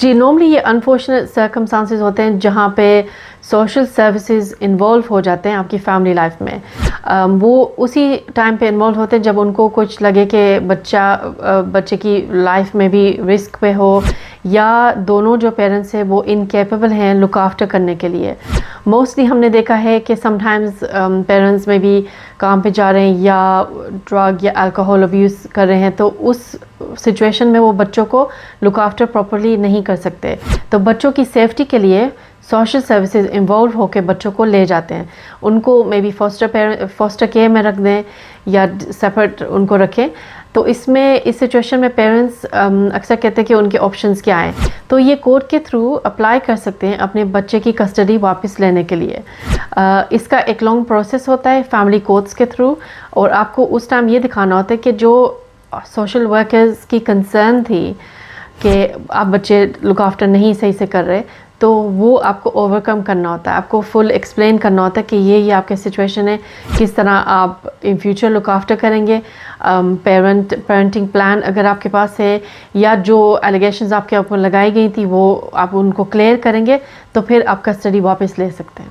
जी, normally ये unfortunate circumstances होते हैं जहाँ पे सोशल सर्विसेज इन्वॉल्व हो जाते हैं आपकी फैमिली लाइफ में। वो उसी टाइम पे इन्वॉल्व होते हैं जब उनको कुछ लगे कि बच्चे की लाइफ में भी रिस्क पे हो, या दोनों जो पेरेंट्स हैं वो इनकेपेबल हैं लुक आफ्टर करने के लिए। मोस्टली हमने देखा है कि समटाइम्स पेरेंट्स में भी काम पे जा रहे हैं या ड्रग या अल्कोहल अब्यूज़ कर रहे हैं, तो उस सिचुएशन में वो बच्चों को लुक आफ्टर प्रॉपर्ली नहीं कर सकते। तो बच्चों की सेफ्टी के लिए सोशल सर्विसेज इन्वॉल्व होकर बच्चों को ले जाते हैं। उनको मे बी फॉस्टर केयर में रख दें या सेपरेट उनको रखें। तो इसमें इस सिचुएशन में पेरेंट्स अक्सर कहते हैं कि उनके ऑप्शंस क्या हैं। तो ये कोर्ट के थ्रू अप्लाई कर सकते हैं अपने बच्चे की कस्टडी वापस लेने के लिए। इसका एक लॉन्ग प्रोसेस होता है फैमिली कोर्ट्स के थ्रू, और आपको उस टाइम ये दिखाना होता है कि जो सोशल वर्कर्स की कंसर्न थी कि आप बच्चे लुक आफ्टर नहीं सही से कर रहे, तो वो आपको ओवरकम करना होता है। आपको फुल एक्सप्लेन करना होता है कि ये आपके सिचुएशन है, किस तरह आप इन फ्यूचर लुक आफ्टर करेंगे। पेरेंटिंग प्लान अगर आपके पास है, या जो एलिगेशंस आपके ऊपर लगाई गई थी वो आप उनको क्लियर करेंगे, तो फिर आप कस्टडी वापस ले सकते हैं।